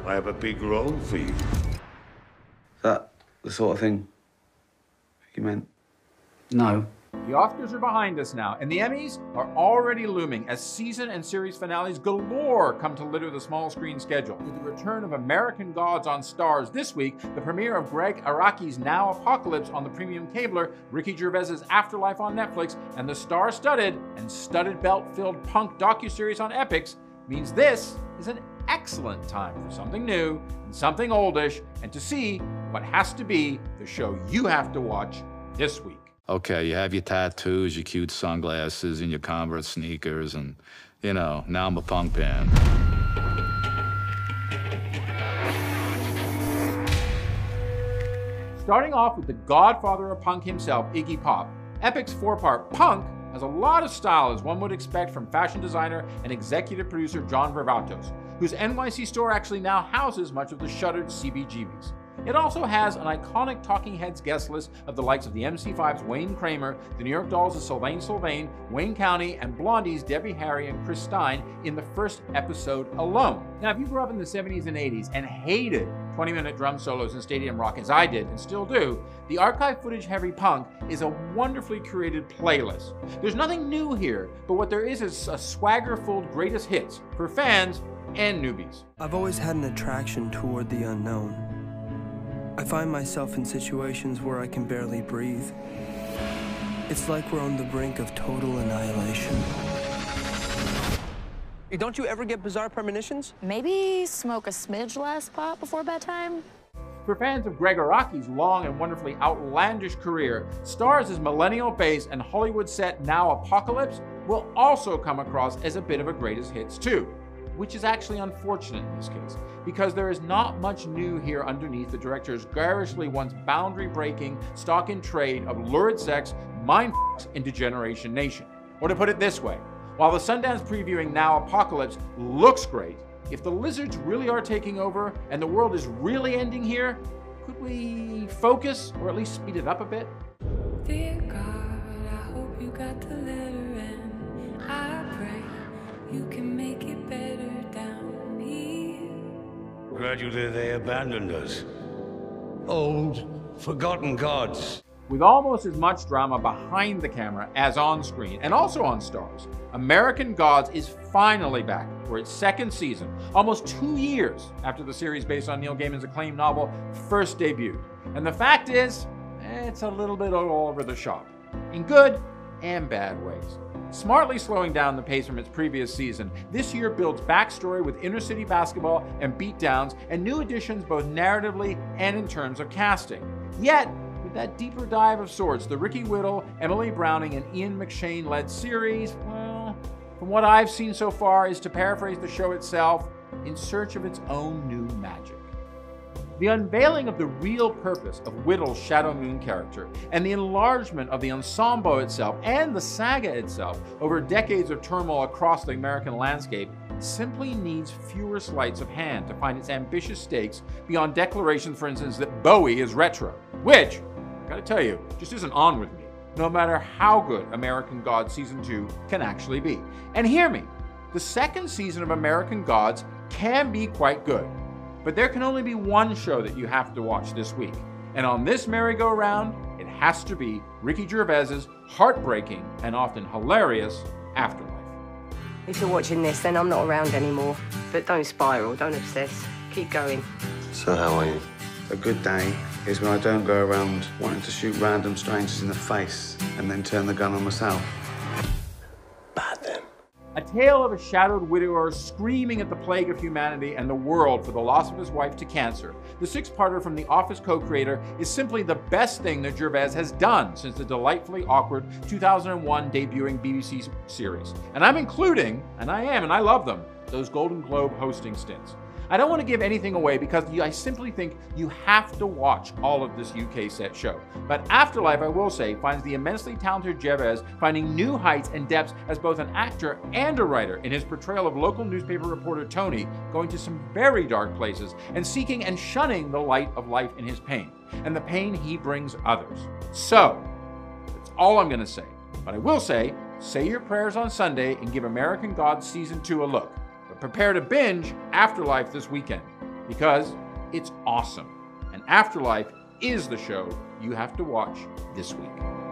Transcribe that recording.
I have a big role for you. Is that the sort of thing you meant? No. The Oscars are behind us now, and the Emmys are already looming as season and series finales galore come to litter the small screen schedule. With the return of American Gods on Starz this week, the premiere of Greg Araki's Now Apocalypse on the premium cabler, Ricky Gervais's Afterlife on Netflix, and the star-studded and studded belt-filled punk docuseries on Epix means this is an excellent time for something new and something oldish, and to see what has to be the show you have to watch this week. Okay, you have your tattoos, your cute sunglasses, and your Converse sneakers, and, you know, now I'm a punk band. Starting off with the godfather of punk himself, Iggy Pop, Epic's four-part Punk has a lot of style, as one would expect from fashion designer and executive producer John Varvatos, whose NYC store actually now houses much of the shuttered CBGBs. It also has an iconic Talking Heads guest list of the likes of the MC5's Wayne Kramer, the New York Dolls' Sylvain Sylvain, Wayne County, and Blondie's Debbie Harry and Chris Stein in the first episode alone. Now, if you grew up in the 70s and 80s and hated 20-minute drum solos and stadium rock as I did and still do, the archive footage-heavy Punk is a wonderfully curated playlist. There's nothing new here, but what there is a swagger-filled greatest hits for fans and newbies. I've always had an attraction toward the unknown. I find myself in situations where I can barely breathe. It's like we're on the brink of total annihilation. Don't you ever get bizarre premonitions? Maybe smoke a smidge less pot before bedtime? For fans of Greg Araki's long and wonderfully outlandish career, Starz' millennial-based and Hollywood-set Now Apocalypse will also come across as a bit of a greatest hits too, which is actually unfortunate in this case, because there is not much new here underneath the director's garishly once boundary-breaking stock-in-trade of lurid sex, mind f***s, and Degeneration Nation. Or to put it this way, while the Sundance previewing Now Apocalypse looks great, if the lizards really are taking over and the world is really ending here, could we focus or at least speed it up a bit? Dear God, I hope you got the letter and I pray you can make it better down here. Gradually they abandoned us. Old, forgotten gods. With almost as much drama behind the camera as on screen, and also on Starz, American Gods is finally back for its second season, almost 2 years after the series based on Neil Gaiman's acclaimed novel first debuted. And the fact is, it's a little bit all over the shop, in good and bad ways. Smartly slowing down the pace from its previous season, this year builds backstory with inner-city basketball and beatdowns, and new additions both narratively and in terms of casting. Yet, with that deeper dive of sorts, the Ricky Whittle, Emily Browning, and Ian McShane-led series, well, from what I've seen so far, is, to paraphrase the show itself, in search of its own new magic. The unveiling of the real purpose of Whittle's Shadow Moon character, and the enlargement of the ensemble itself and the saga itself over decades of turmoil across the American landscape, simply needs fewer sleights of hand to find its ambitious stakes beyond declarations, for instance, that Bowie is retro, which, I gotta tell you, just isn't on with me, no matter how good American Gods Season 2 can actually be. And hear me, the second season of American Gods can be quite good. But there can only be one show that you have to watch this week. And on this merry-go-round, it has to be Ricky Gervais's heartbreaking and often hilarious Afterlife. If you're watching this, then I'm not around anymore. But don't spiral, don't obsess. Keep going. So how are you? A good day is when I don't go around wanting to shoot random strangers in the face and then turn the gun on myself. Bad then. A tale of a shadowed widower screaming at the plague of humanity and the world for the loss of his wife to cancer. The six-parter from The Office co-creator is simply the best thing that Gervais has done since the delightfully awkward 2001 debuting BBC series. And I'm including, and I love them, those Golden Globe hosting stints. I don't want to give anything away because I simply think you have to watch all of this UK set show. But Afterlife, I will say, finds the immensely talented Gervais finding new heights and depths as both an actor and a writer in his portrayal of local newspaper reporter Tony, going to some very dark places and seeking and shunning the light of life in his pain, and the pain he brings others. So, that's all I'm going to say. But I will say your prayers on Sunday and give American Gods Season 2 a look. Prepare to binge Afterlife this weekend. because it's awesome. And Afterlife is the show you have to watch this week.